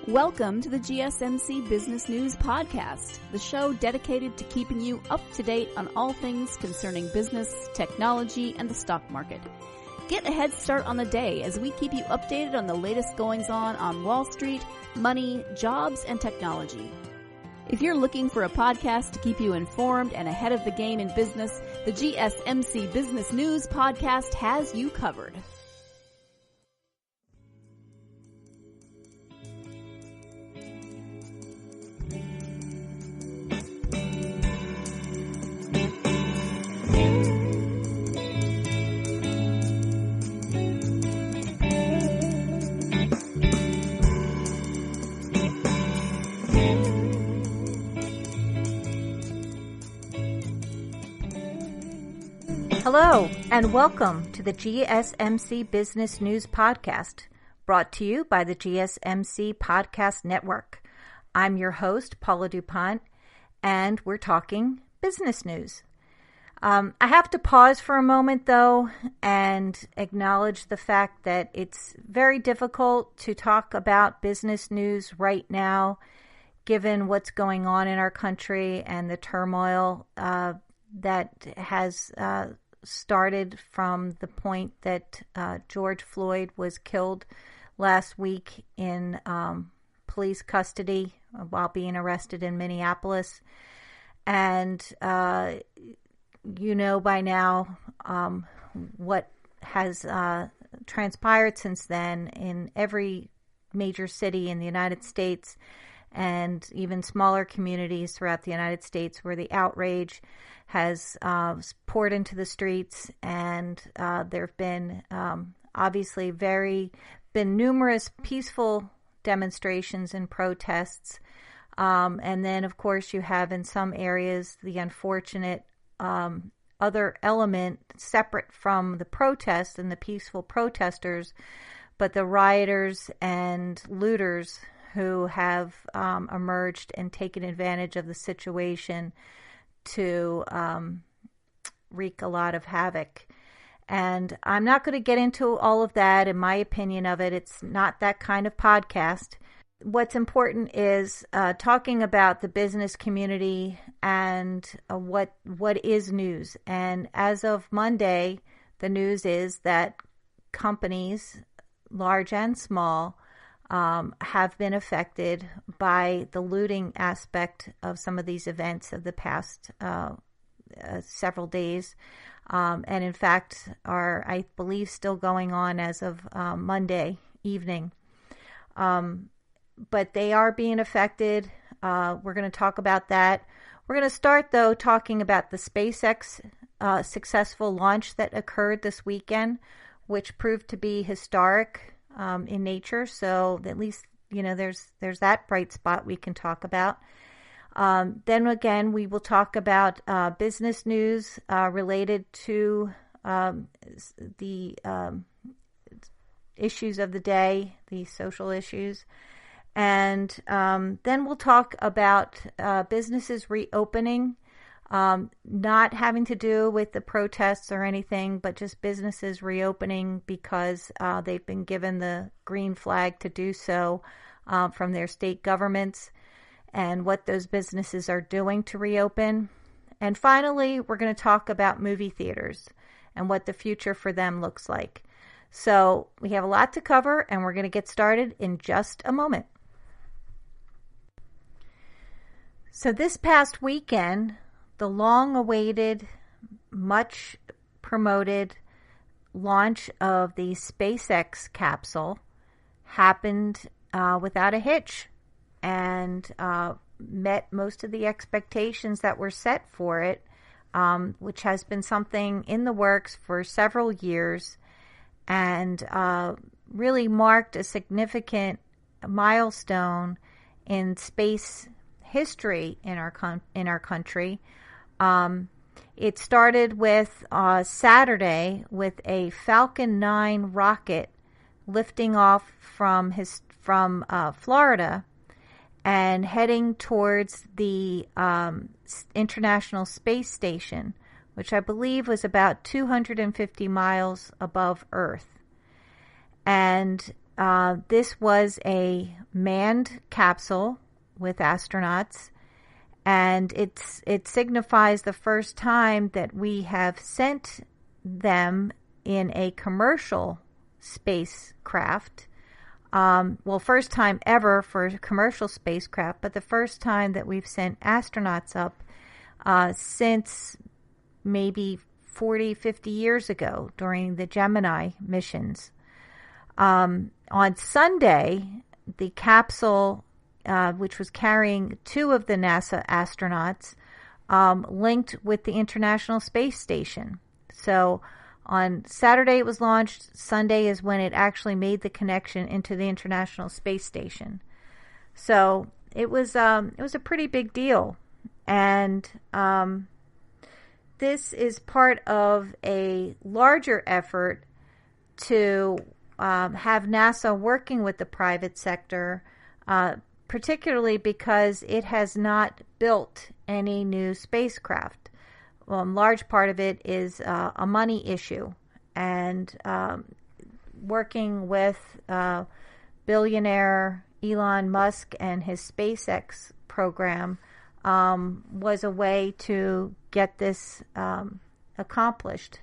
Welcome to the GSMC Business News Podcast, the show dedicated to keeping you up to date on all things concerning business, technology, and the stock market. Get a head start on the day as we keep you updated on the latest goings-on Wall Street, money, jobs, and technology. If you're looking for a podcast to keep you informed and ahead of the game in business, the GSMC Business News Podcast has you covered. Hello, and welcome to the GSMC Business News Podcast, brought to you by the GSMC Podcast Network. I'm your host, Paula DuPont, and we're talking business news. I have to pause for a moment, though, and acknowledge the fact that it's very difficult to talk about business news right now, given what's going on in our country and the turmoil that has started from the point that George Floyd was killed last week in police custody while being arrested in Minneapolis. And you know by now what has transpired since then in every major city in the United States and even smaller communities throughout the United States where the outrage has poured into the streets, and there have been obviously been numerous peaceful demonstrations and protests, and then of course you have in some areas the unfortunate other element separate from the protests and the peaceful protesters, but the rioters and looters who have emerged and taken advantage of the situation to wreak a lot of havoc. And I'm not going to get into all of that and my opinion of it. It's not that kind of podcast. What's important is talking about the business community and what is news. And as of Monday, the news is that companies, large and small, have been affected by the looting aspect of some of these events of the past several days. And in fact, are, I believe, still going on as of Monday evening. But they are being affected. We're going to talk about that. We're going to start, though, talking about the SpaceX successful launch that occurred this weekend, which proved to be historic in nature. So at least, you know, there's that bright spot we can talk about. Then again, we will talk about business news related to the issues of the day, the social issues. And then we'll talk about businesses reopening, not having to do with the protests or anything, but just businesses reopening because they've been given the green flag to do so from their state governments, and what those businesses are doing to reopen. And finally, we're going to talk about movie theaters and what the future for them looks like. So we have a lot to cover, and we're going to get started in just a moment. So this past weekend, the long-awaited, much-promoted launch of the SpaceX capsule happened without a hitch and met most of the expectations that were set for it, which has been something in the works for several years and really marked a significant milestone in space history in our country. It started with Saturday with a Falcon 9 rocket lifting off from Florida and heading towards the International Space Station, which I believe was about 250 miles above Earth. And this was a manned capsule with astronauts, and it signifies the first time that we have sent them in a commercial spacecraft. First time ever for a commercial spacecraft, but the first time that we've sent astronauts up since maybe 40, 50 years ago during the Gemini missions. On Sunday, the capsule, which was carrying 2 of the NASA astronauts, linked with the International Space Station. So on Saturday it was launched. Sunday is when it actually made the connection into the International Space Station. So it was a pretty big deal. And this is part of a larger effort to have NASA working with the private sector, particularly because it has not built any new spacecraft. Large part of it is a money issue, and working with billionaire Elon Musk and his SpaceX program was a way to get this accomplished.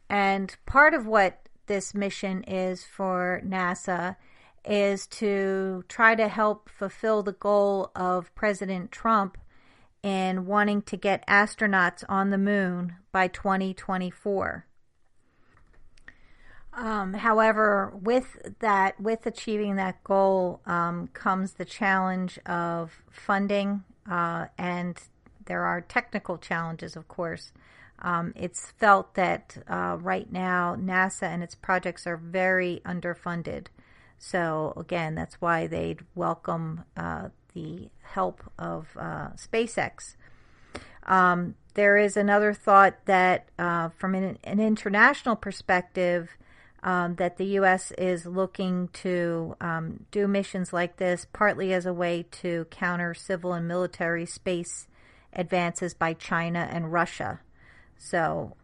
And part of what this mission is for NASA is to try to help fulfill the goal of President Trump in wanting to get astronauts on the moon by 2024. However, with achieving that goal comes the challenge of funding, and there are technical challenges, of course. It's felt that right now NASA and its projects are very underfunded. So again, that's why they'd welcome the help of SpaceX. There is another thought that from an international perspective, that the U.S. is looking to do missions like this partly as a way to counter civil and military space advances by China and Russia. So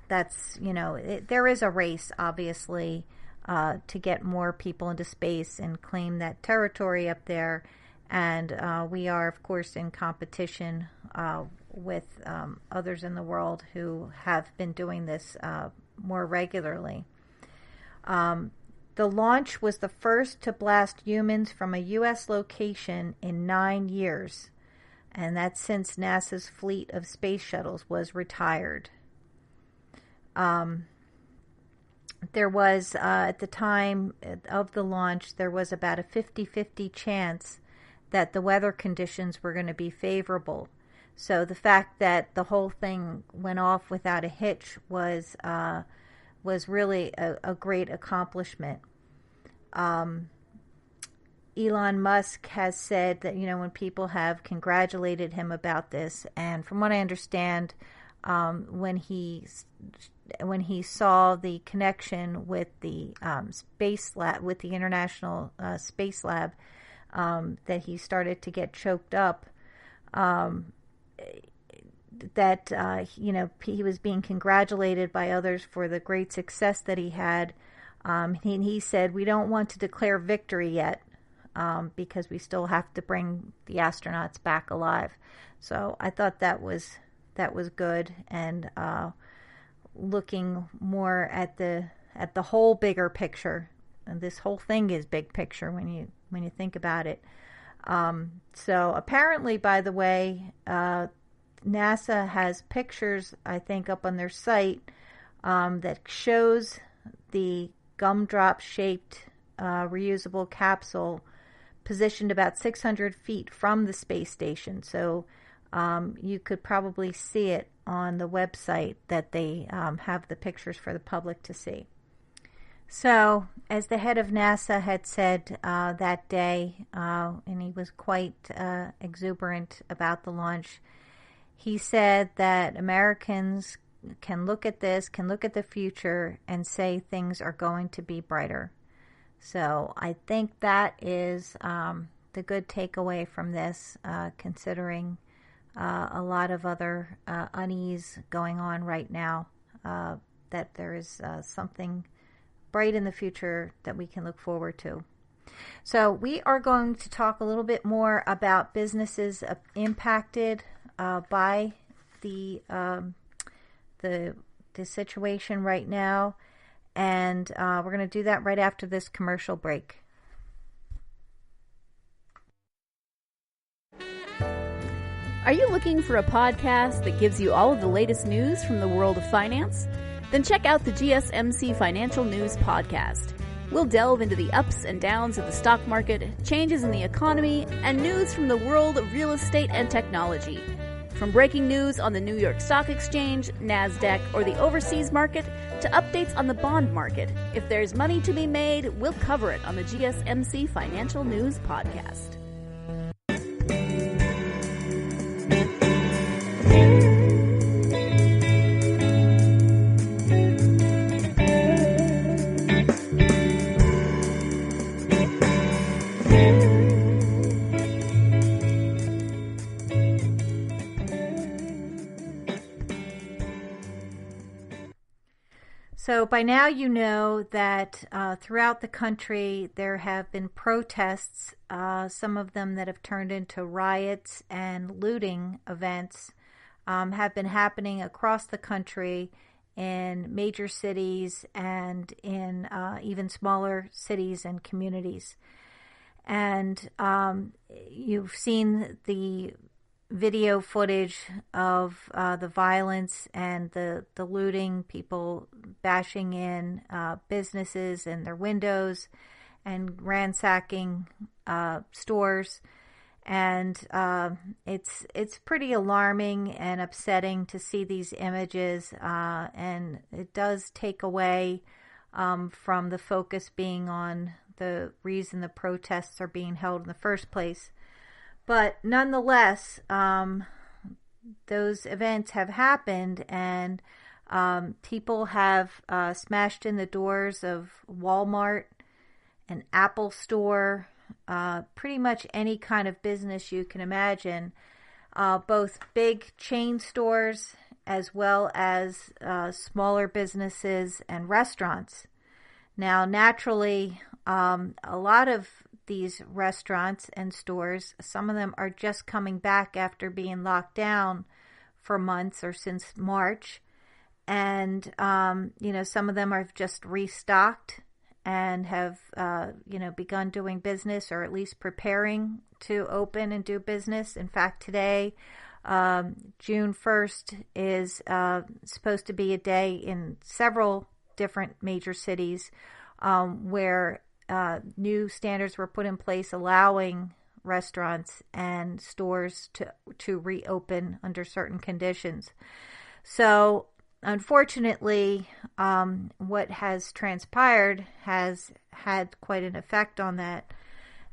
that's, there is a race, obviously, to get more people into space and claim that territory up there. And we are, of course, in competition with others in the world who have been doing this more regularly. The launch was the first to blast humans from a U.S. location in 9 years, and that's since NASA's fleet of space shuttles was retired. There was, at the time of the launch, there was about a 50-50 chance that the weather conditions were going to be favorable. So the fact that the whole thing went off without a hitch was really a great accomplishment. Elon Musk has said that, when people have congratulated him about this, and from what I understand, when he saw the connection with the space lab, with the International Space Lab, that he started to get choked up. He was being congratulated by others for the great success that he had. He said, "We don't want to declare victory yet, because we still have to bring the astronauts back alive." So I thought that was good, and looking more at the whole bigger picture. And this whole thing is big picture when you think about it. So apparently, by the way, NASA has pictures, I think, up on their site that shows the gumdrop-shaped reusable capsule positioned about 600 feet from the space station. So you could probably see it on the website that they have the pictures for the public to see. So, as the head of NASA had said that day, and he was quite exuberant about the launch, he said that Americans can look at this, can look at the future, and say things are going to be brighter. So I think that is the good takeaway from this, considering a lot of other unease going on right now, that there is something bright in the future that we can look forward to. So we are going to talk a little bit more about businesses impacted by the situation right now, and we're going to do that right after this commercial break. Are you looking for a podcast that gives you all of the latest news from the world of finance? Then check out the GSMC Financial News Podcast. We'll delve into the ups and downs of the stock market, changes in the economy, and news from the world of real estate and technology. From breaking news on the New York Stock Exchange, NASDAQ, or the overseas market, to updates on the bond market, if there's money to be made, we'll cover it on the GSMC Financial News Podcast. So by now you know that throughout the country there have been protests, some of them that have turned into riots and looting events have been happening across the country in major cities and in even smaller cities and communities. And you've seen the video footage of the violence and the looting, people bashing in businesses and their windows and ransacking stores. And it's pretty alarming and upsetting to see these images, and it does take away from the focus being on the reason the protests are being held in the first place. But nonetheless, those events have happened, and people have smashed in the doors of Walmart, an Apple store, pretty much any kind of business you can imagine, both big chain stores as well as smaller businesses and restaurants. Now, naturally, a lot of these restaurants and stores, some of them are just coming back after being locked down for months or since March. And, some of them are just restocked and have, begun doing business, or at least preparing to open and do business. In fact, today, June 1st is supposed to be a day in several different major cities where new standards were put in place allowing restaurants and stores to reopen under certain conditions. So unfortunately, what has transpired has had quite an effect on that.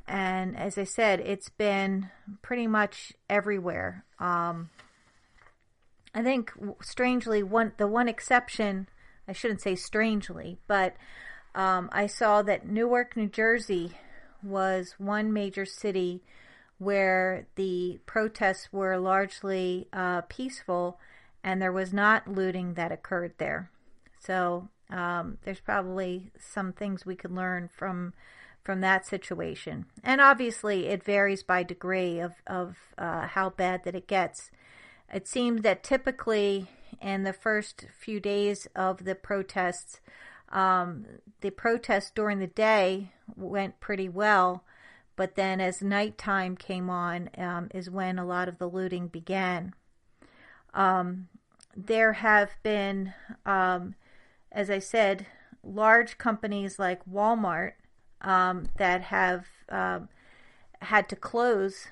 And as I said, it's been pretty much everywhere. I think strangely, the one exception, I shouldn't say strangely, but I saw that Newark, New Jersey was one major city where the protests were largely peaceful, and there was not looting that occurred there. So there's probably some things we could learn from that situation. And obviously it varies by degree of how bad that it gets. It seemed that typically in the first few days of the protests, the protests during the day went pretty well, but then as nighttime came on is when a lot of the looting began. There have been, as I said, large companies like Walmart that have had to close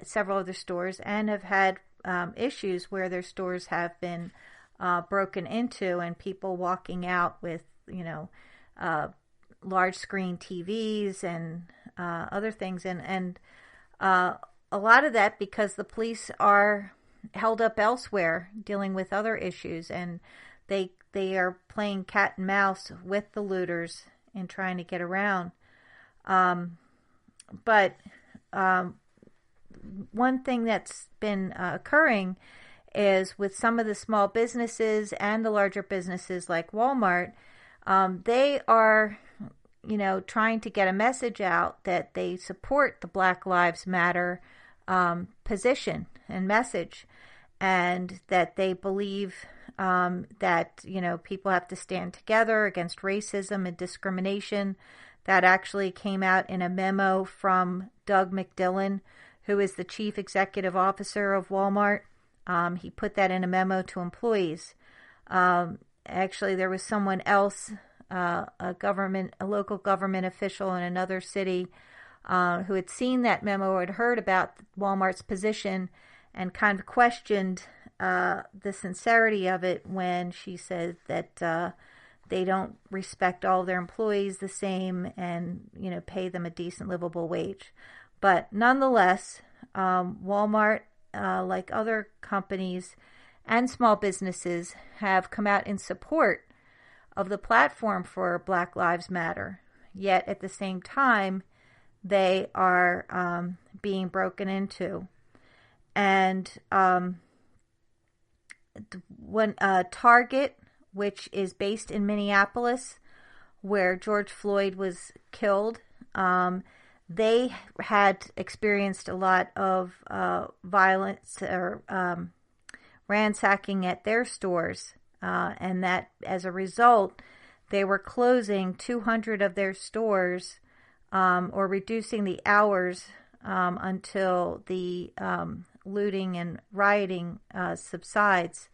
several of their stores and have had issues where their stores have been broken into and people walking out with large screen TVs and other things, and a lot of that because the police are held up elsewhere dealing with other issues, and they are playing cat and mouse with the looters and trying to get around. But one thing that's been occurring is with some of the small businesses and the larger businesses like Walmart, they are trying to get a message out that they support the Black Lives Matter position and message, and that they believe that, people have to stand together against racism and discrimination. That actually came out in a memo from Doug McDillon, who is the chief executive officer of Walmart. He put that in a memo to employees. Actually, there was someone else, a local government official in another city, who had seen that memo or had heard about Walmart's position and kind of questioned the sincerity of it when she said that they don't respect all of their employees the same and, pay them a decent, livable wage. But nonetheless, Walmart, like other companies and small businesses, have come out in support of the platform for Black Lives Matter. Yet at the same time, they are being broken into. And when Target, which is based in Minneapolis, where George Floyd was killed, they had experienced a lot of violence or ransacking at their stores, and that as a result, they were closing 200 of their stores or reducing the hours until the looting and rioting subsides.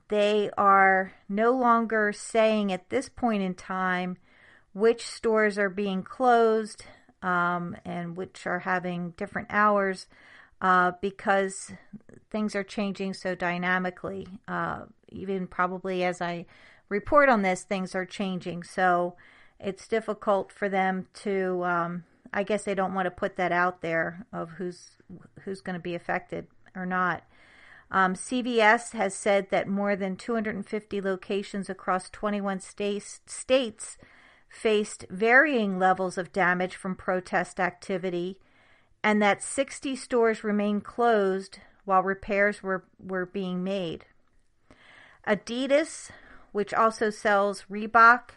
They are no longer saying at this point in time which stores are being closed and which are having different hours because things are changing so dynamically. Even probably as I report on this, things are changing. So it's difficult for them to, I guess they don't want to put that out there of who's going to be affected or not. CVS has said that more than 250 locations across 21 states faced varying levels of damage from protest activity, and that 60 stores remain closed while repairs were being made. Adidas, which also sells Reebok,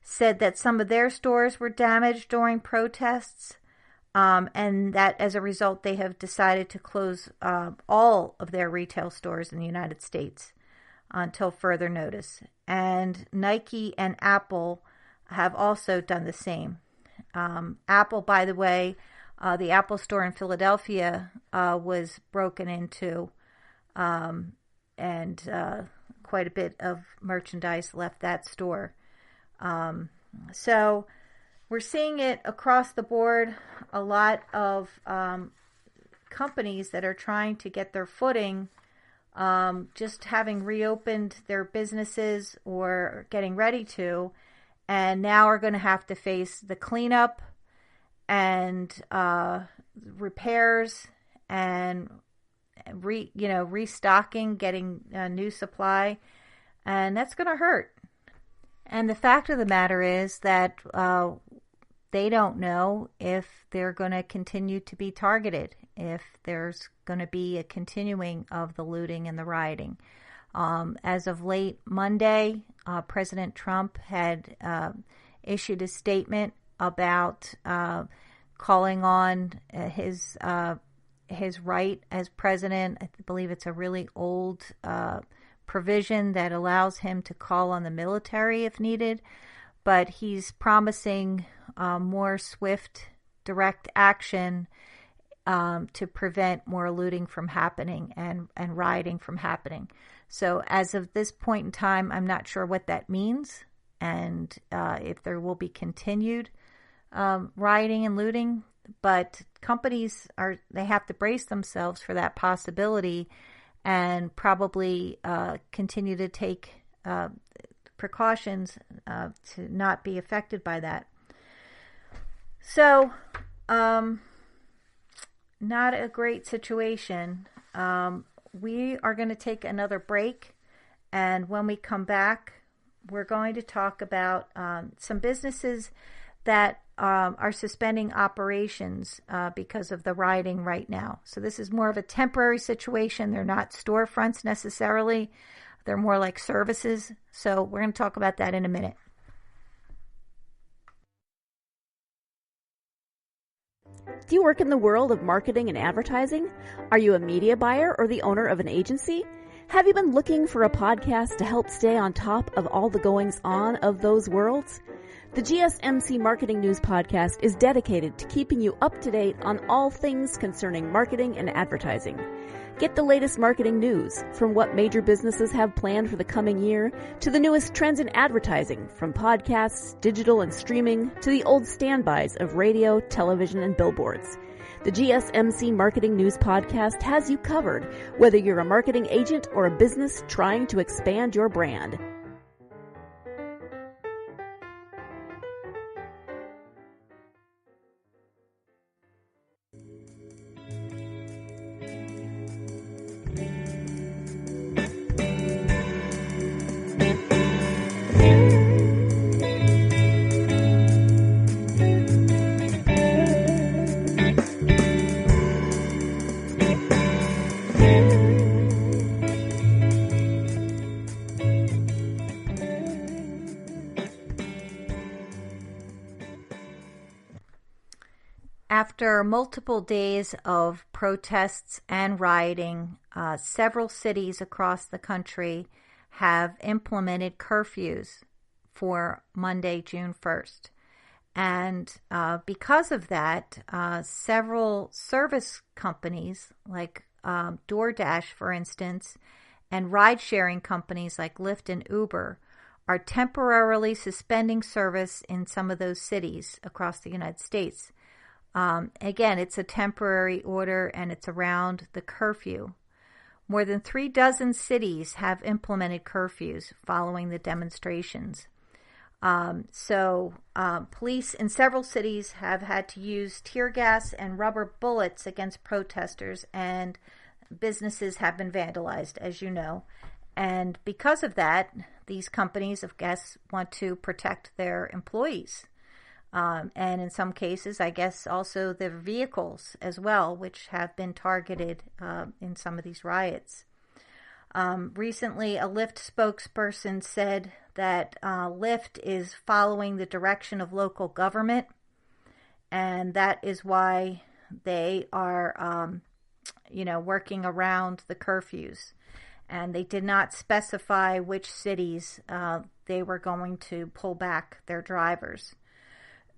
said that some of their stores were damaged during protests, and that as a result they have decided to close all of their retail stores in the United States until further notice. And Nike and Apple have also done the same. Apple, by the way, the Apple store in Philadelphia was broken into, and quite a bit of merchandise left that store. So we're seeing it across the board. A lot of companies that are trying to get their footing, just having reopened their businesses or getting ready to, and now are going to have to face the cleanup and repairs and restocking, getting a new supply, and that's going to hurt. And the fact of the matter is that they don't know if they're going to continue to be targeted, if there's going to be a continuing of the looting and the rioting. As of late Monday, President Trump had issued a statement about calling on his right as president. I believe it's a really old provision that allows him to call on the military if needed, but he's promising more swift, direct action to prevent more looting from happening and rioting from happening. So as of this point in time, I'm not sure what that means and if there will be continued rioting and looting, but companies they have to brace themselves for that possibility and probably continue to take precautions to not be affected by that. So, not a great situation. We are going to take another break, and when we come back, we're going to talk about some businesses that are suspending operations because of the rioting right now. So this is more of a temporary situation. They're not storefronts necessarily. They're more like services. So we're going to talk about that in a minute. Do you work in the world of marketing and advertising? Are you a media buyer or the owner of an agency? Have you been looking for a podcast to help stay on top of all the goings-on of those worlds? The GSMC Marketing News Podcast is dedicated to keeping you up to date on all things concerning marketing and advertising. Get the latest marketing news, from what major businesses have planned for the coming year, to the newest trends in advertising, from podcasts, digital and streaming, to the old standbys of radio, television, and billboards. The GSMC Marketing News Podcast has you covered, whether you're a marketing agent or a business trying to expand your brand. After multiple days of protests and rioting, several cities across the country have implemented curfews for Monday, June 1st. And because of that, several service companies like DoorDash, for instance, and ride-sharing companies like Lyft and Uber are temporarily suspending service in some of those cities across the United States. Again, it's a temporary order and it's around the curfew. More than 36 cities have implemented curfews following the demonstrations. Police in several cities have had to use tear gas and rubber bullets against protesters, and businesses have been vandalized, as you know. And because of that, these companies, I guess, want to protect their employees. And in some cases, I guess also their vehicles as well, which have been targeted in some of these riots. Recently, a Lyft spokesperson said that Lyft is following the direction of local government, and that is why they are, working around the curfews. And they did not specify which cities they were going to pull back their drivers.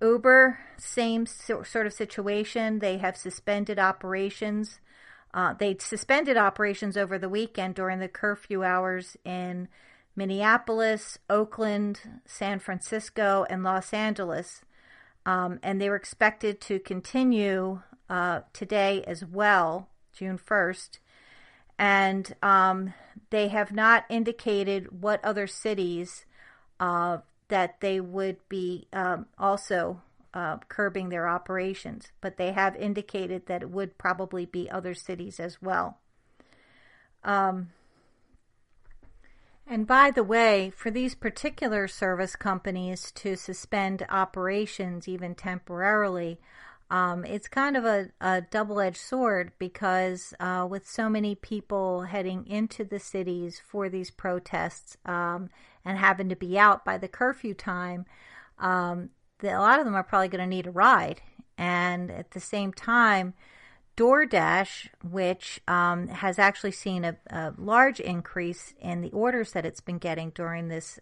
Uber, same sort of situation. They have suspended operations. They suspended operations over the weekend during the curfew hours in Minneapolis, Oakland, San Francisco, and Los Angeles. And they were expected to continue today as well, June 1st. And they have not indicated what other cities that they would be also curbing their operations, but they have indicated that it would probably be other cities as well. And by the way, for these particular service companies to suspend operations even temporarily, it's kind of a double-edged sword, because with so many people heading into the cities for these protests and having to be out by the curfew time, a lot of them are probably going to need a ride. And at the same time, DoorDash, which has actually seen a large increase in the orders that it's been getting during this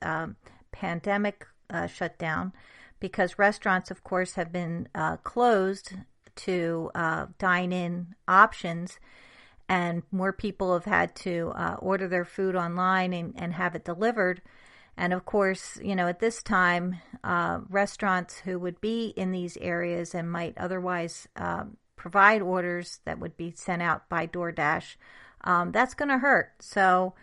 pandemic shutdown, because restaurants, of course, have been closed to dine-in options, and more people have had to order their food online and have it delivered. And of course, at this time, restaurants who would be in these areas and might otherwise provide orders that would be sent out by DoorDash, that's going to hurt. So,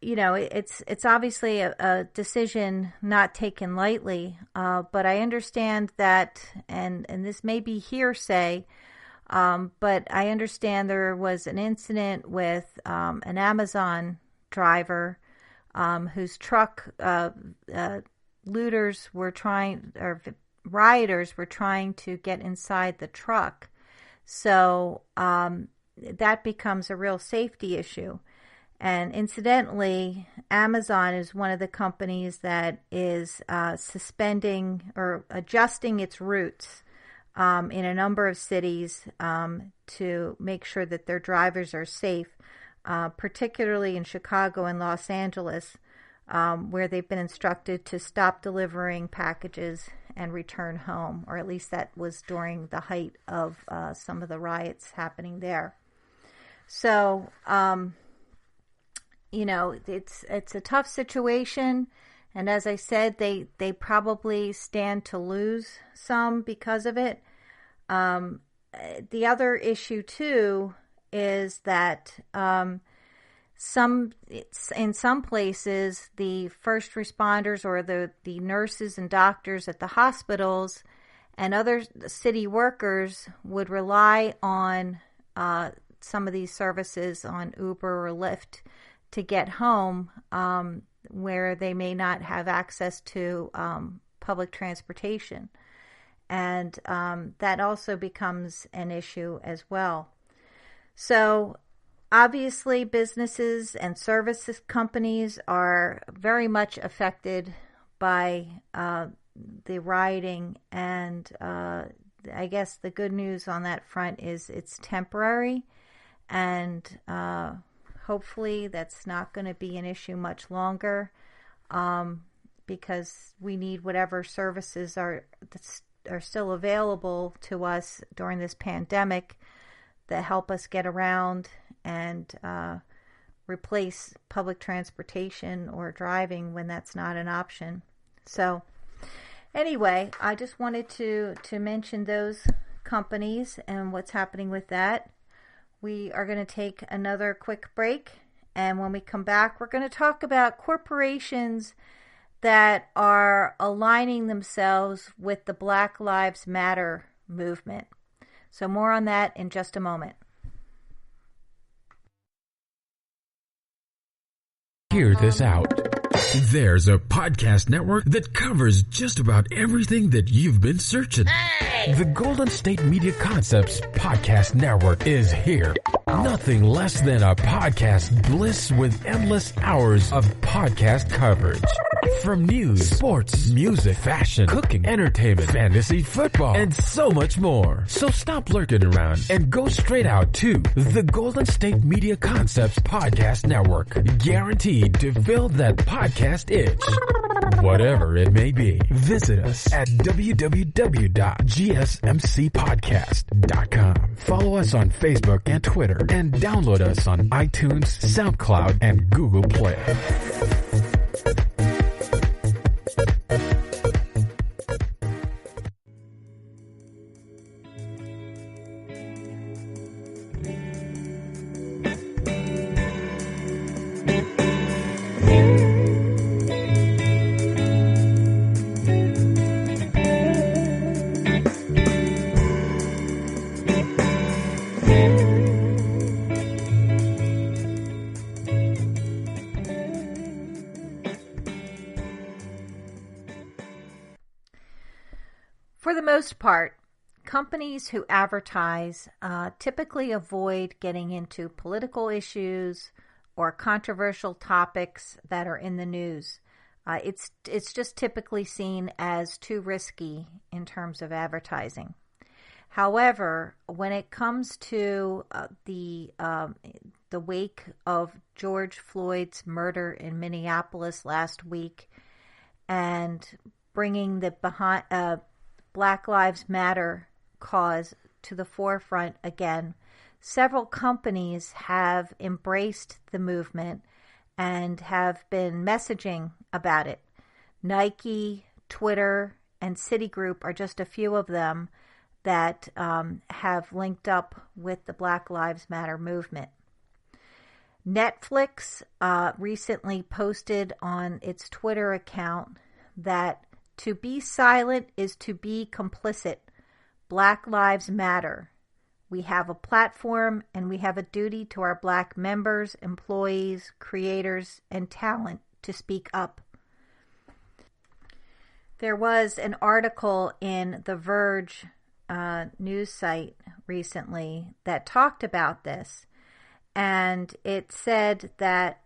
it's obviously a decision not taken lightly, but I understand that, and this may be hearsay, but I understand there was an incident with an Amazon driver whose truck rioters were trying to get inside the truck. So that becomes a real safety issue. And incidentally, Amazon is one of the companies that is suspending or adjusting its routes in a number of cities to make sure that their drivers are safe, particularly in Chicago and Los Angeles, where they've been instructed to stop delivering packages and return home, or at least that was during the height of some of the riots happening there. So, it's a tough situation. And as I said, they probably stand to lose some because of it. The other issue, too, is that in some places, the first responders or the nurses and doctors at the hospitals and other city workers would rely on some of these services on Uber or Lyft to get home, where they may not have access to public transportation. And that also becomes an issue as well. So obviously businesses and services companies are very much affected by the rioting. And I guess the good news on that front is it's temporary. And hopefully that's not going to be an issue much longer, because we need whatever services are still available to us during this pandemic that help us get around and replace public transportation or driving when that's not an option. So anyway, I just wanted to mention those companies and what's happening with that. We are going to take another quick break, and when we come back, we're going to talk about corporations that are aligning themselves with the Black Lives Matter movement. So more on that in just a moment. Hear this out. There's a podcast network that covers just about everything that you've been searching. Hey! The Golden State Media Concepts Podcast Network is here. Nothing less than a podcast bliss with endless hours of podcast coverage. From news, sports, music, fashion, cooking, entertainment, fantasy, football, and so much more. So stop lurking around and go straight out to the Golden State Media Concepts Podcast Network. Guaranteed to fill that podcast itch. Whatever it may be. Visit us at www.gsmcpodcast.com. Follow us on Facebook and Twitter, and download us on iTunes, SoundCloud, and Google Play. For the most part, companies who advertise typically avoid getting into political issues or controversial topics that are in the news. It's just typically seen as too risky in terms of advertising. However, when it comes to the wake of George Floyd's murder in Minneapolis last week and bringing the Black Lives Matter cause to the forefront again, several companies have embraced the movement and have been messaging about it. Nike, Twitter, and Citigroup are just a few of them that have linked up with the Black Lives Matter movement. Netflix recently posted on its Twitter account that to be silent is to be complicit. Black Lives Matter. We have a platform and we have a duty to our Black members, employees, creators, and talent to speak up. There was an article in The Verge news site recently that talked about this, and it said that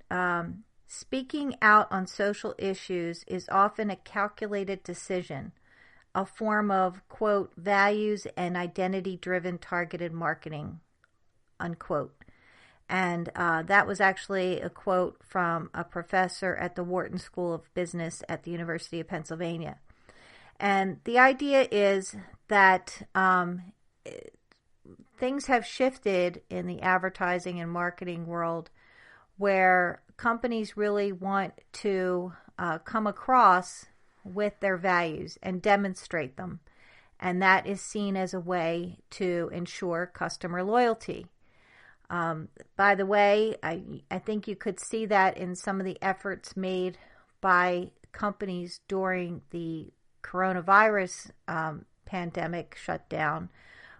speaking out on social issues is often a calculated decision. a form of, quote, values and identity-driven targeted marketing, unquote. And that was actually a quote from a professor at the Wharton School of Business at the University of Pennsylvania. And the idea is that things have shifted in the advertising and marketing world where companies really want to come across with their values and demonstrate them. And that is seen as a way to ensure customer loyalty. By the way, I think you could see that in some of the efforts made by companies during the coronavirus pandemic shutdown,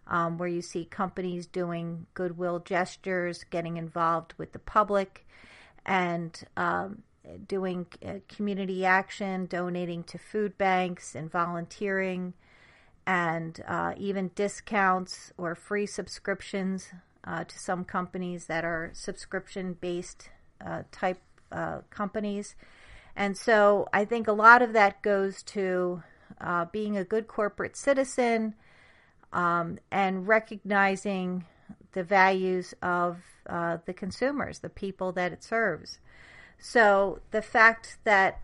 where you see companies doing goodwill gestures, getting involved with the public, and doing community action, donating to food banks and volunteering, and even discounts or free subscriptions to some companies that are subscription-based type companies. And so I think a lot of that goes to being a good corporate citizen and recognizing the values of the consumers, the people that it serves. So the fact that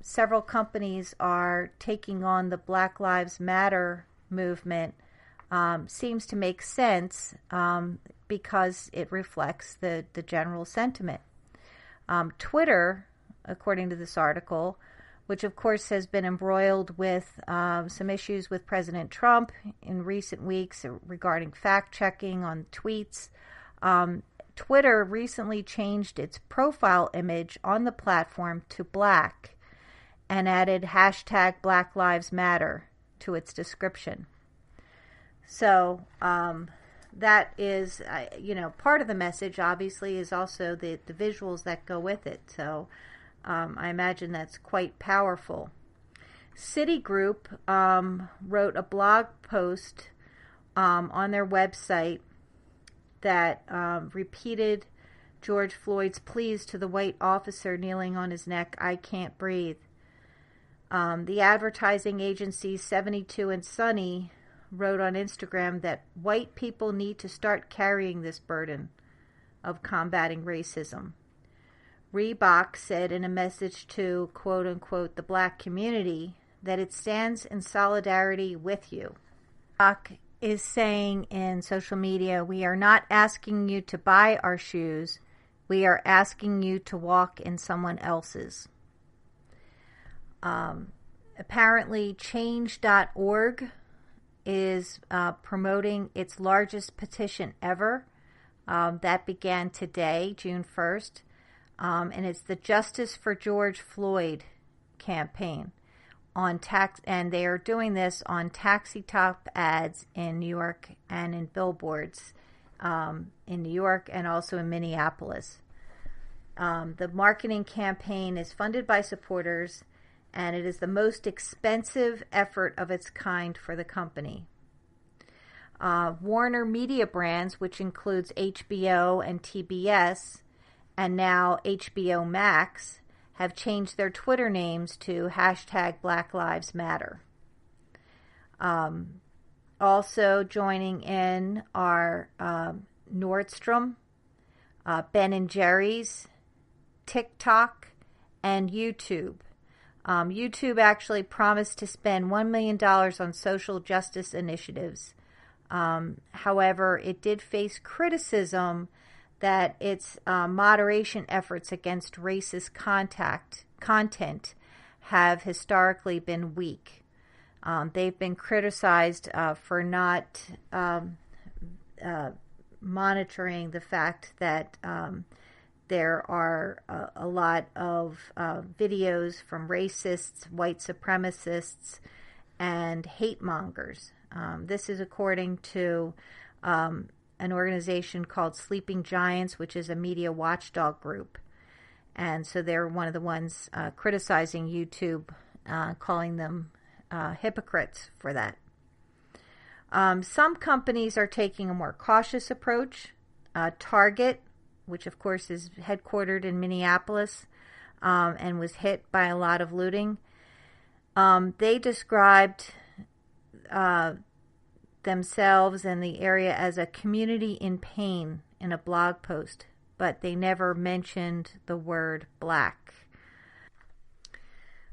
several companies are taking on the Black Lives Matter movement seems to make sense because it reflects the general sentiment. Twitter, according to this article, which of course has been embroiled with some issues with President Trump in recent weeks regarding fact-checking on tweets, Twitter recently changed its profile image on the platform to black and added hashtag Black Lives Matter to its description. So that is, part of the message, obviously, is also the visuals that go with it. So I imagine that's quite powerful. Citigroup wrote a blog post on their website that repeated George Floyd's pleas to the white officer kneeling on his neck, "I can't breathe." The advertising agency 72 and Sunny wrote on Instagram that white people need to start carrying this burden of combating racism. Reebok said in a message to, quote unquote, the black community that it stands in solidarity with you. Reebok is saying in social media, "We are not asking you to buy our shoes. We are asking you to walk in someone else's." Apparently, change.org is promoting its largest petition ever. That began today, June 1st. And it's the Justice for George Floyd campaign and they are doing this on taxi top ads in New York and in billboards in New York and also in Minneapolis. The marketing campaign is funded by supporters, and it is the most expensive effort of its kind for the company. Warner Media Brands, which includes HBO and TBS, and now HBO Max, have changed their Twitter names to hashtag Black Lives Matter. Also joining in are Nordstrom, Ben & Jerry's, TikTok, and YouTube. YouTube actually promised to spend $1 million on social justice initiatives. However, it did face criticism that its moderation efforts against racist content have historically been weak. They've been criticized for not monitoring the fact that there are a lot of videos from racists, white supremacists, and hate mongers. This is according to an organization called Sleeping Giants, which is a media watchdog group. And so they're one of the ones criticizing YouTube, calling them hypocrites for that. Some companies are taking a more cautious approach. Target, which of course is headquartered in Minneapolis and was hit by a lot of looting, they described themselves and the area as a community in pain in a blog post, but they never mentioned the word black.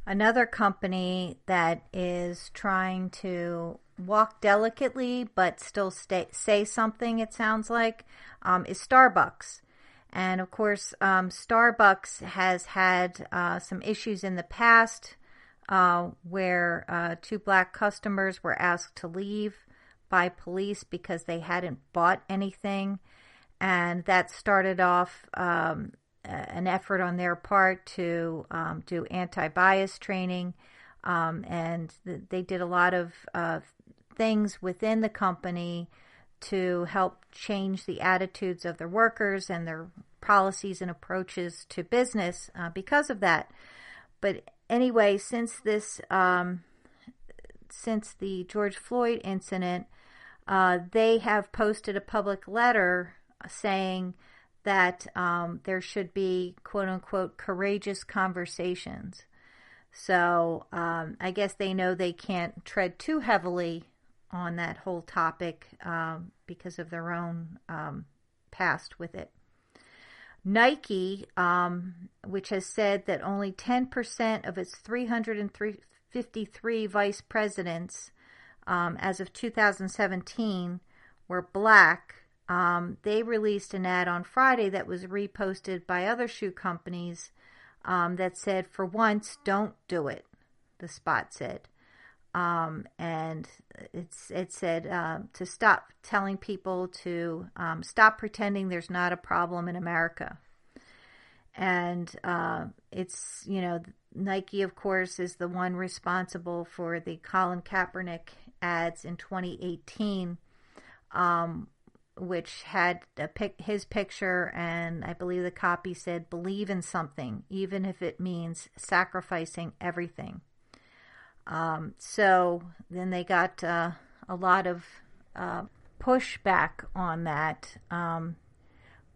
Another company that is trying to walk delicately but still say something, it sounds like, is Starbucks. And of course, Starbucks has had some issues in the past where 2 black customers were asked to leave by police because they hadn't bought anything. And that started off an effort on their part to do anti-bias training. And they did a lot of things within the company to help change the attitudes of their workers and their policies and approaches to business because of that. But anyway, since the George Floyd incident, they have posted a public letter saying that there should be, quote unquote, courageous conversations. So I guess they know they can't tread too heavily on that whole topic because of their own past with it. Nike, which has said that only 10% of its 353 vice presidents as of 2017 were black, they released an ad on Friday that was reposted by other shoe companies that said, "For once, don't do it," the spot said. And it said to stop telling people to stop pretending there's not a problem in America. And it's, Nike, of course, is the one responsible for the Colin Kaepernick ads in 2018, which had his picture, and I believe the copy said, "Believe in something, even if it means sacrificing everything." So then they got a lot of pushback on that.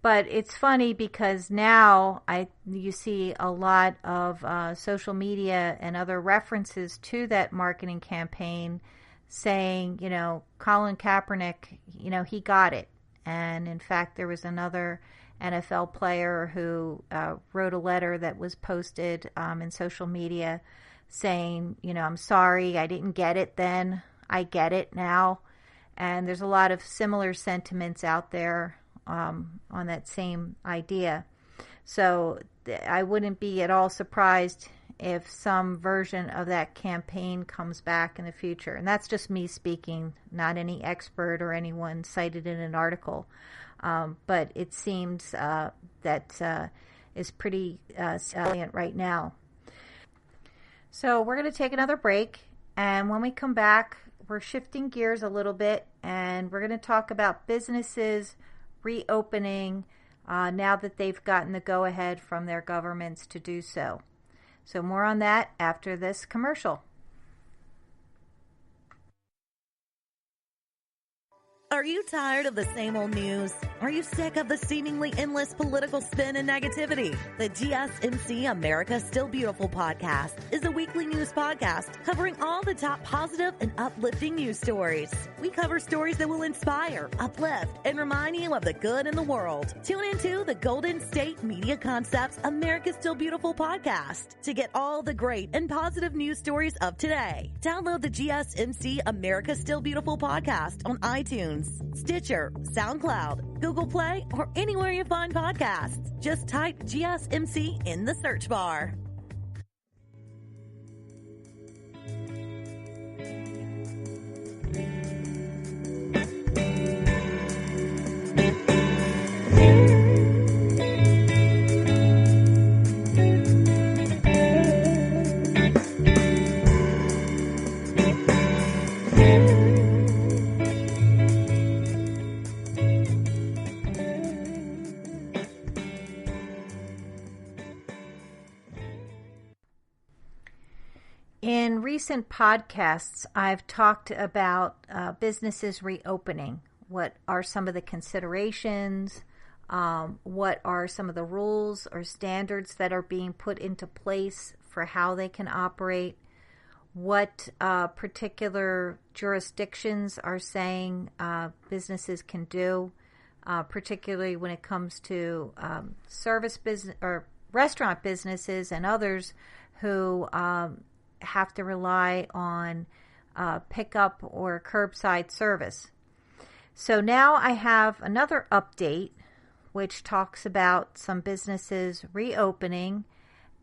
But it's funny because now you see a lot of social media and other references to that marketing campaign saying, Colin Kaepernick, he got it. And in fact, there was another NFL player who wrote a letter that was posted in social media saying, I'm sorry, I didn't get it then. I get it now. And there's a lot of similar sentiments out there on that same idea. So I wouldn't be at all surprised if some version of that campaign comes back in the future. And that's just me speaking, not any expert or anyone cited in an article. But it seems that is pretty salient right now. So we're going to take another break. And when we come back, we're shifting gears a little bit. And we're going to talk about businesses reopening now that they've gotten the go-ahead from their governments to do so. So more on that after this commercial. Are you tired of the same old news? Are you sick of the seemingly endless political spin and negativity? The GSMC America Still Beautiful podcast is a weekly news podcast covering all the top positive and uplifting news stories. We cover stories that will inspire, uplift, and remind you of the good in the world. Tune into the Golden State Media Concepts America Still Beautiful podcast to get all the great and positive news stories of today. Download the GSMC America Still Beautiful podcast on iTunes, Stitcher, SoundCloud, Google Play, or anywhere you find podcasts. Just type GSMC in the search bar. In recent podcasts, I've talked about businesses reopening. What are some of the considerations? What are some of the rules or standards that are being put into place for how they can operate? what particular jurisdictions are saying businesses can do, particularly when it comes to service business or restaurant businesses and others who have to rely on pickup or curbside service. So now I have another update which talks about some businesses reopening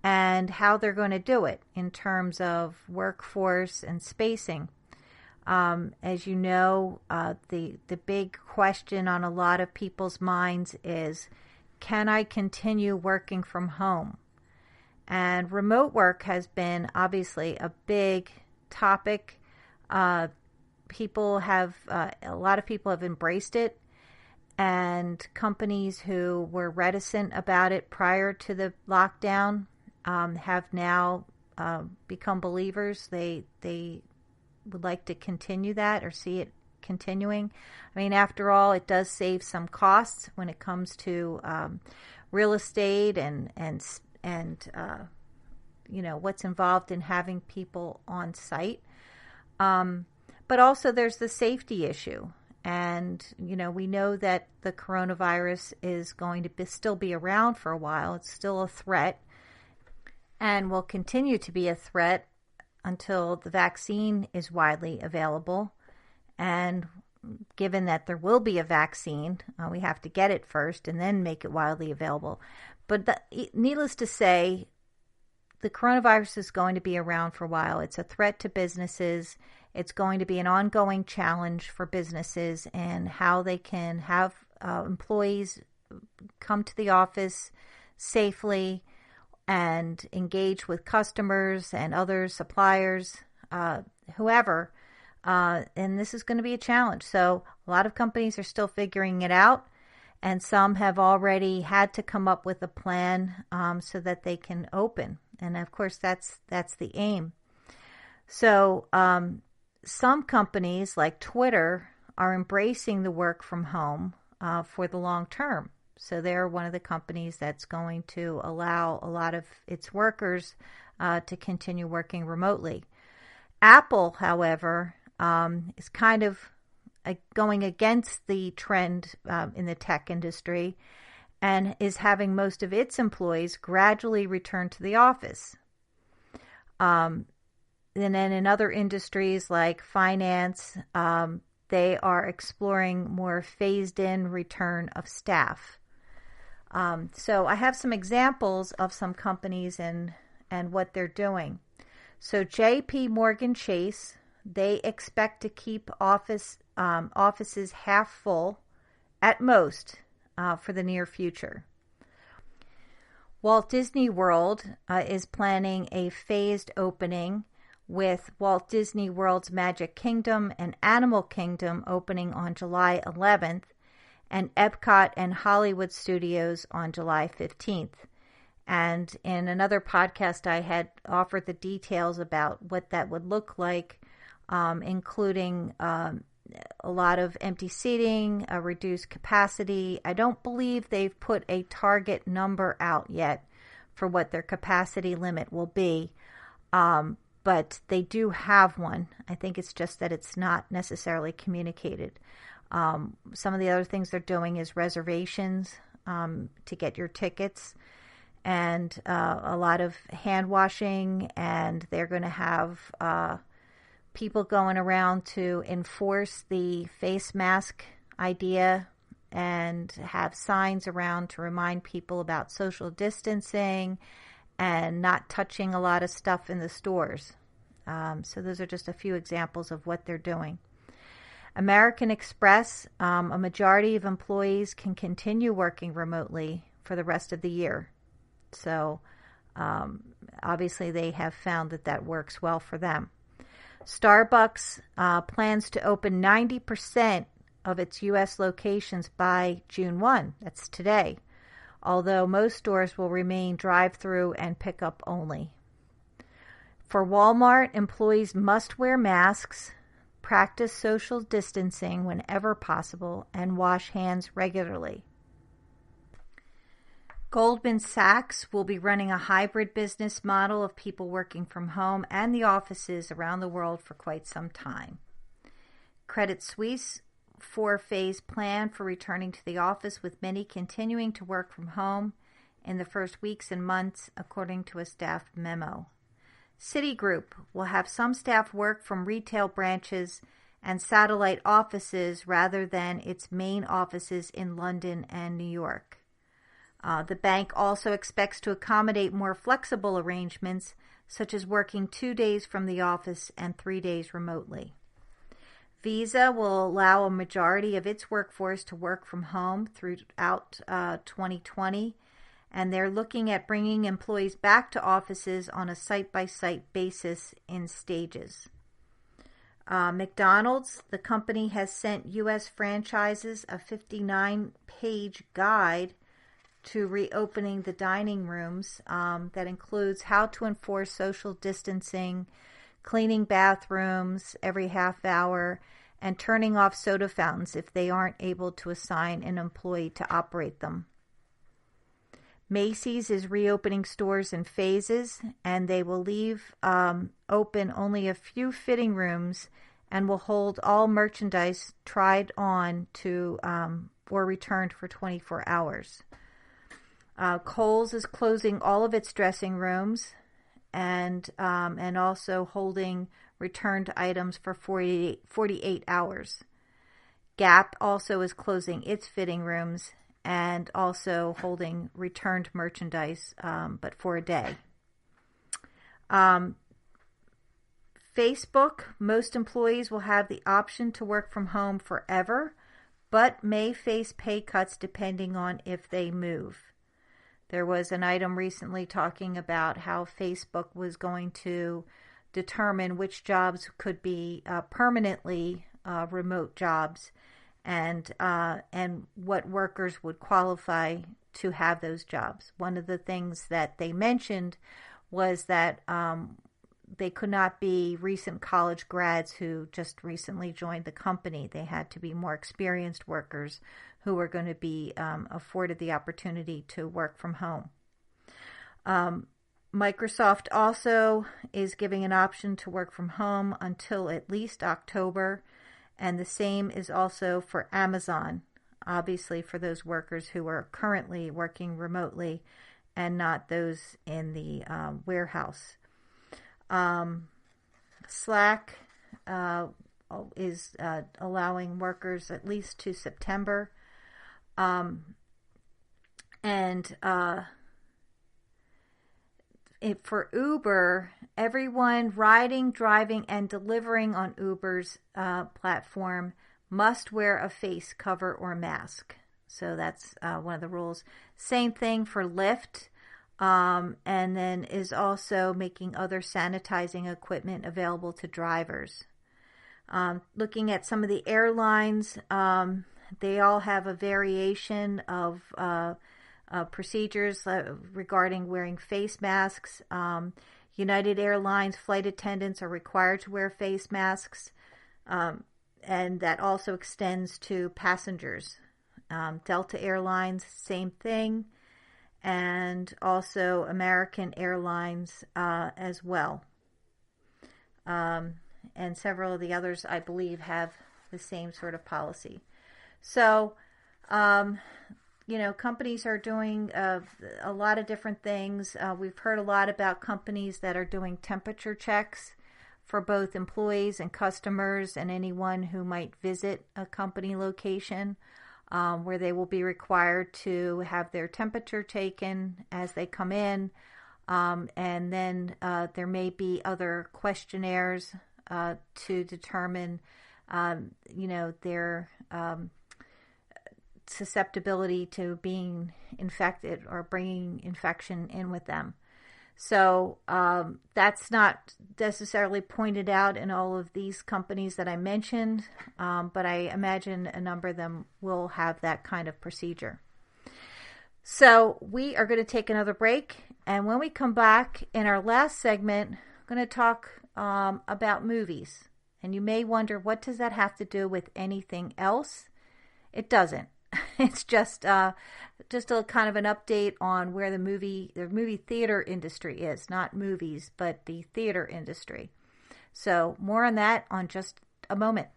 and how they're going to do it in terms of workforce and spacing. As you know, the big question on a lot of people's minds is, can I continue working from home? And remote work has been obviously a big topic. A lot of people have embraced it, and companies who were reticent about it prior to the lockdown have now become believers. They would like to continue that or see it continuing. I mean, after all, it does save some costs when it comes to real estate and what's involved in having people on site. But also there's the safety issue. And, we know that the coronavirus is going to still be around for a while. It's still a threat and will continue to be a threat until the vaccine is widely available. And given that there will be a vaccine, we have to get it first and then make it widely available. But needless to say, the coronavirus is going to be around for a while. It's a threat to businesses. It's going to be an ongoing challenge for businesses and how they can have employees come to the office safely and engage with customers and other suppliers, whoever. And this is going to be a challenge. So a lot of companies are still figuring it out, and some have already had to come up with a plan so that they can open. And of course, that's the aim. So some companies like Twitter are embracing the work from home for the long term. So they're one of the companies that's going to allow a lot of its workers to continue working remotely. Apple, however, is kind of going against the trend in the tech industry and is having most of its employees gradually return to the office. And then in other industries like finance, they are exploring more phased-in return of staff. So I have some examples of some companies and what they're doing. So J.P. Morgan Chase, they expect to keep offices half full at most for the near future. Walt Disney World is planning a phased opening, with Walt Disney World's Magic Kingdom and Animal Kingdom opening on July 11th, and Epcot and Hollywood Studios on July 15th. And in another podcast, I had offered the details about what that would look like, including a lot of empty seating, a reduced capacity. I don't believe they've put a target number out yet for what their capacity limit will be, but they do have one. I think it's just that it's not necessarily communicated. Some of the other things they're doing is reservations to get your tickets, and a lot of hand washing, and they're going to have people going around to enforce the face mask idea and have signs around to remind people about social distancing and not touching a lot of stuff in the stores. So those are just a few examples of what they're doing. American Express, a majority of employees can continue working remotely for the rest of the year. So obviously they have found that works well for them. Starbucks plans to open 90% of its U.S. locations by June 1. That's today, although most stores will remain drive-through and pickup only. For Walmart, employees must wear masks, practice social distancing whenever possible, and wash hands regularly. Goldman Sachs will be running a hybrid business model of people working from home and the offices around the world for quite some time. Credit Suisse, 4-phase plan for returning to the office, with many continuing to work from home in the first weeks and months, according to a staff memo. Citigroup will have some staff work from retail branches and satellite offices rather than its main offices in London and New York. The bank also expects to accommodate more flexible arrangements, such as working 2 days from the office and 3 days remotely. Visa will allow a majority of its workforce to work from home throughout 2020, and they're looking at bringing employees back to offices on a site-by-site basis in stages. McDonald's, the company has sent U.S. franchises a 59-page guide to reopening the dining rooms that includes how to enforce social distancing, cleaning bathrooms every half hour, and turning off soda fountains if they aren't able to assign an employee to operate them. Macy's is reopening stores in phases, and they will leave open only a few fitting rooms and will hold all merchandise tried on to or returned for 24 hours. Kohl's is closing all of its dressing rooms and also holding returned items for 48 hours. Gap also is closing its fitting rooms and also holding returned merchandise, but for a day. Facebook, most employees will have the option to work from home forever, but may face pay cuts depending on if they move. There was an item recently talking about how Facebook was going to determine which jobs could be permanently remote jobs, and what workers would qualify to have those jobs. One of the things that they mentioned was that they could not be recent college grads who just recently joined the company. They had to be more experienced workers who were going to be afforded the opportunity to work from home. Microsoft also is giving an option to work from home until at least October, and the same is also for Amazon, obviously for those workers who are currently working remotely and not those in the warehouse. Slack is allowing workers at least to September. For Uber, everyone riding, driving, and delivering on Uber's platform must wear a face cover or mask. So that's one of the rules. Same thing for Lyft, and then is also making other sanitizing equipment available to drivers. Looking at some of the airlines, they all have a variation of procedures regarding wearing face masks. United Airlines flight attendants are required to wear face masks, and that also extends to passengers. Delta Airlines, same thing, and also American Airlines as well. And several of the others, I believe, have the same sort of policy. So, companies are doing a lot of different things. We've heard a lot about companies that are doing temperature checks for both employees and customers and anyone who might visit a company location, where they will be required to have their temperature taken as they come in. And then there may be other questionnaires to determine, their susceptibility to being infected or bringing infection in with them. So that's not necessarily pointed out in all of these companies that I mentioned, but I imagine a number of them will have that kind of procedure. So we are going to take another break, and when we come back in our last segment, I'm going to talk about movies. And you may wonder, what does that have to do with anything else? It doesn't. It's just a kind of an update on where the movie theater industry is, not movies, but the theater industry. So more on that on just a moment.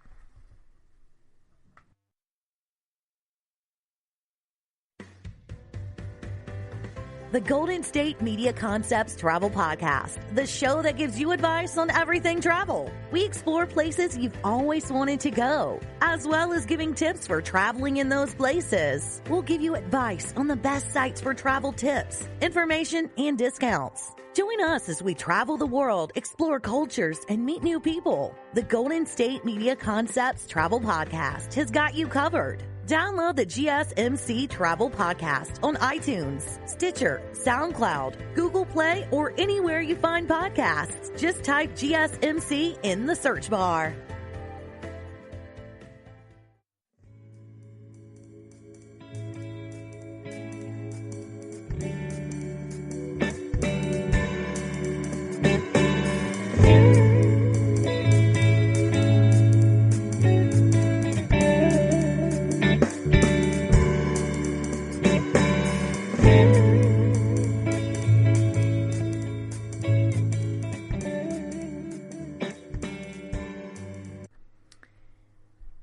The Golden State Media Concepts Travel Podcast, the show that gives you advice on everything travel. We explore places you've always wanted to go, as well as giving tips for traveling in those places. We'll give you advice on the best sites for travel tips, information, and discounts. Join us as we travel the world, explore cultures, and meet new people. The Golden State Media Concepts Travel Podcast has got you covered. Download the GSMC Travel Podcast on iTunes, Stitcher, SoundCloud, Google Play, or anywhere you find podcasts. Just type GSMC in the search bar.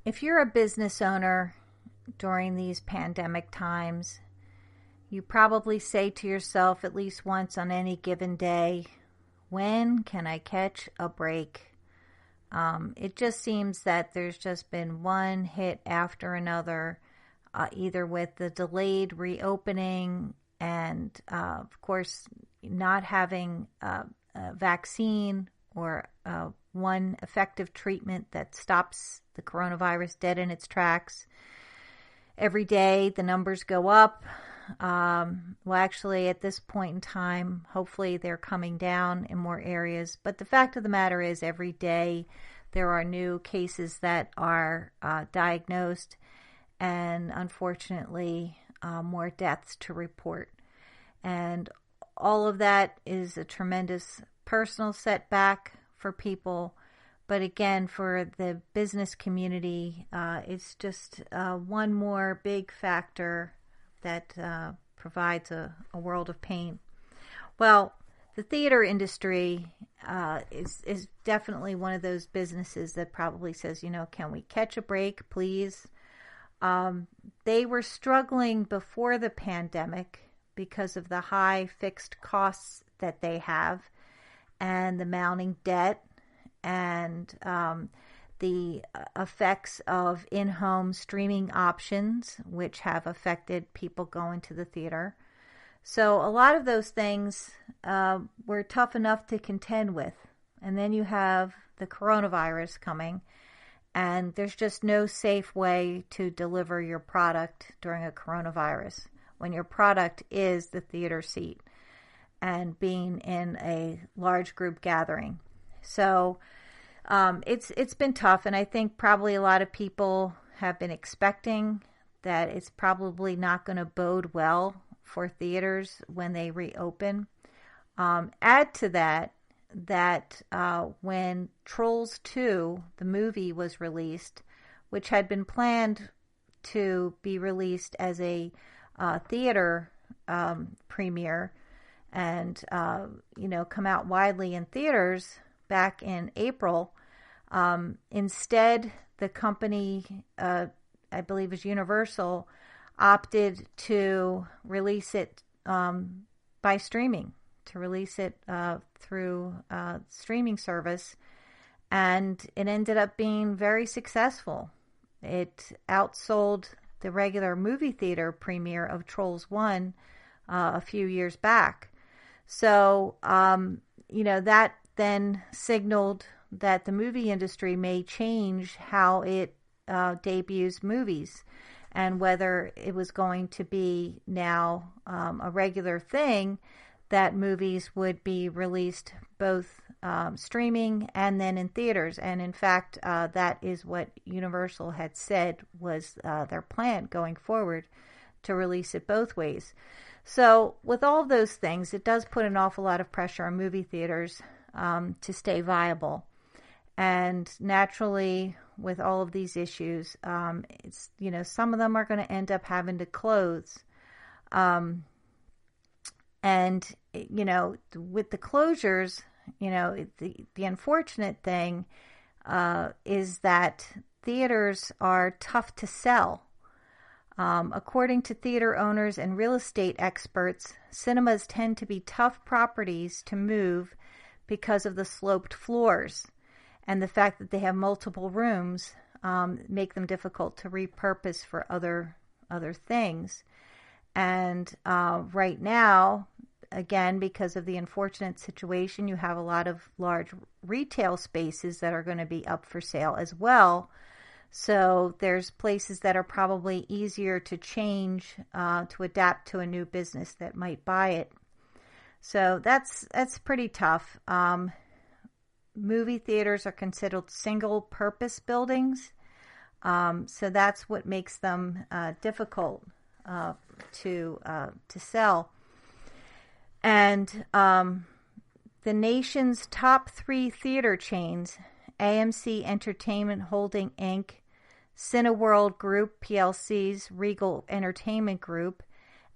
If you're a business owner during these pandemic times, you probably say to yourself at least once on any given day, when can I catch a break? It just seems that there's just been one hit after another, either with the delayed reopening and, of course, not having a vaccine or one effective treatment that stops the coronavirus dead in its tracks. Every day the numbers go up. Well, actually, at this point in time, hopefully they're coming down in more areas. But the fact of the matter is, every day there are new cases that are diagnosed, and unfortunately, more deaths to report. And all of that is a tremendous personal setback for people. But again, for the business community, it's just one more big factor that provides a world of pain. Well, the theater industry is definitely one of those businesses that probably says, can we catch a break, please? They were struggling before the pandemic because of the high fixed costs that they have and the mounting debt and the effects of in-home streaming options, which have affected people going to the theater. So a lot of those things were tough enough to contend with. And then you have the coronavirus coming, and there's just no safe way to deliver your product during a coronavirus when your product is the theater seat and being in a large group gathering. So it's been tough, and I think probably a lot of people have been expecting that it's probably not going to bode well for theaters when they reopen. Add to that when Trolls 2, the movie, was released, which had been planned to be released as a theater premiere and come out widely in theaters back in April. Instead, the company, I believe is Universal, opted to release it by streaming, to release it through streaming service, and it ended up being very successful. It outsold the regular movie theater premiere of Trolls 1 a few years back. So, that then signaled that the movie industry may change how it debuts movies, and whether it was going to be now a regular thing that movies would be released both streaming and then in theaters. And in fact, that is what Universal had said was their plan going forward, to release it both ways. So with all of those things, it does put an awful lot of pressure on movie theaters to stay viable. And naturally, with all of these issues. It's, some of them are going to end up having to close. And, with the closures, the unfortunate thing is that theaters are tough to sell. According to theater owners and real estate experts, cinemas tend to be tough properties to move because of the sloped floors, and the fact that they have multiple rooms make them difficult to repurpose for other things. And right now, again, because of the unfortunate situation, you have a lot of large retail spaces that are going to be up for sale as well. So there's places that are probably easier to change to adapt to a new business that might buy it. So that's pretty tough. Movie theaters are considered single-purpose buildings, so that's what makes them difficult to sell. And the nation's top 3 theater chains, AMC Entertainment Holding Inc., Cineworld Group PLC's Regal Entertainment Group,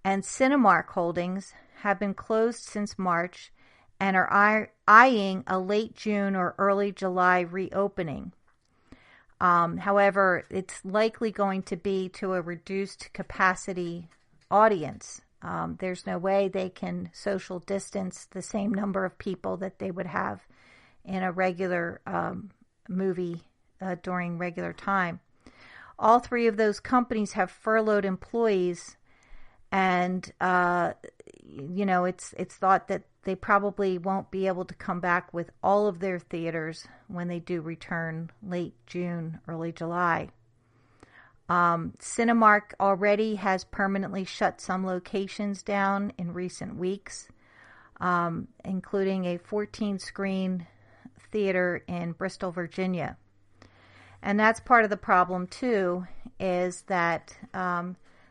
and Cinemark Holdings, have been closed since March and are eyeing a late June or early July reopening. However, it's likely going to be to a reduced capacity audience. There's no way they can social distance the same number of people that they would have in a regular movie during regular time. All 3 of those companies have furloughed employees, and it's thought that they probably won't be able to come back with all of their theaters when they do return late June, early July. Cinemark already has permanently shut some locations down in recent weeks, including a 14-screen theater in Bristol, Virginia. And that's part of the problem, too, is that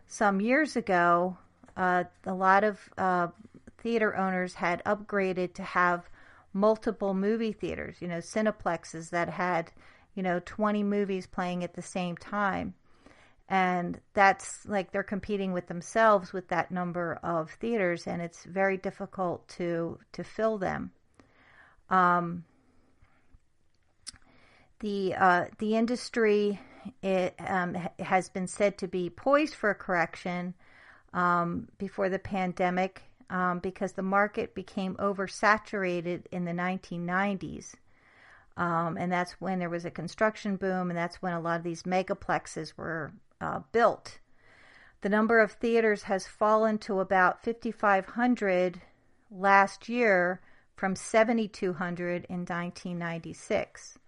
some years ago, a lot of theater owners had upgraded to have multiple movie theaters, cineplexes that had, 20 movies playing at the same time. And that's like they're competing with themselves with that number of theaters, and it's very difficult to fill them. The industry has been said to be poised for a correction before the pandemic because the market became oversaturated in the 1990s. And that's when there was a construction boom, and that's when a lot of these megaplexes were built. The number of theaters has fallen to about 5,500 last year from 7,200 in 1996.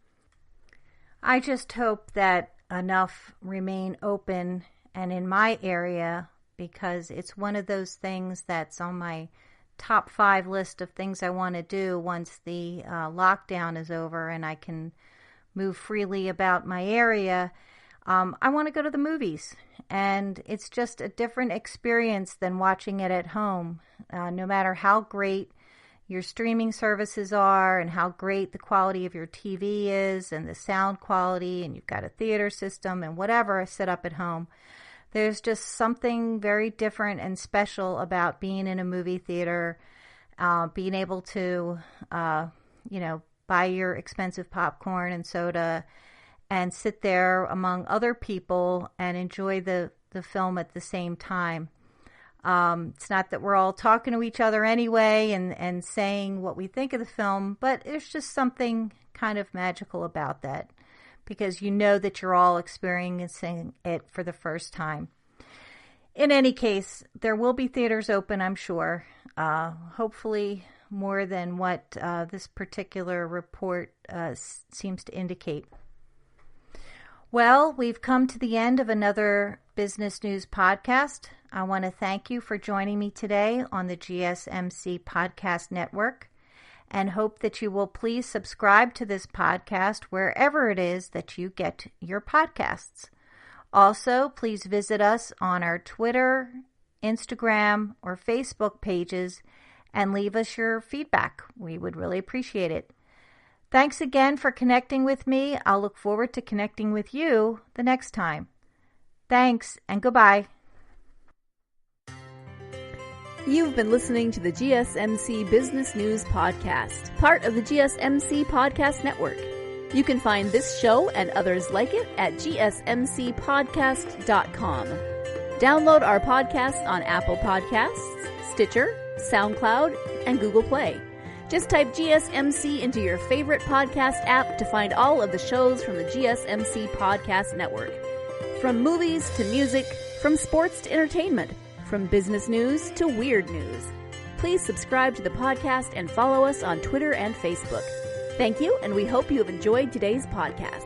I just hope that enough remain open and in my area, because it's one of those things that's on my top 5 list of things I want to do once the lockdown is over and I can move freely about my area. I want to go to the movies, and it's just a different experience than watching it at home. No matter how great your streaming services are and how great the quality of your TV is and the sound quality, and you've got a theater system and whatever set up at home, there's just something very different and special about being in a movie theater, being able to, buy your expensive popcorn and soda and sit there among other people and enjoy the film at the same time. It's not that we're all talking to each other anyway and saying what we think of the film, but there's just something kind of magical about that, because you know that you're all experiencing it for the first time. In any case, there will be theaters open, I'm sure. Hopefully more than what this particular report seems to indicate. Well, we've come to the end of another Business News podcast. I want to thank you for joining me today on the GSMC Podcast Network, and hope that you will please subscribe to this podcast wherever it is that you get your podcasts. Also, please visit us on our Twitter, Instagram, or Facebook pages and leave us your feedback. We would really appreciate it. Thanks again for connecting with me. I'll look forward to connecting with you the next time. Thanks and goodbye. You've been listening to the GSMC Business News Podcast, part of the GSMC Podcast Network. You can find this show and others like it at gsmcpodcast.com. Download our podcast on Apple Podcasts, Stitcher, SoundCloud, and Google Play. Just type GSMC into your favorite podcast app to find all of the shows from the GSMC Podcast Network. From movies to music, from sports to entertainment, from business news to weird news. Please subscribe to the podcast and follow us on Twitter and Facebook. Thank you, and we hope you have enjoyed today's podcast.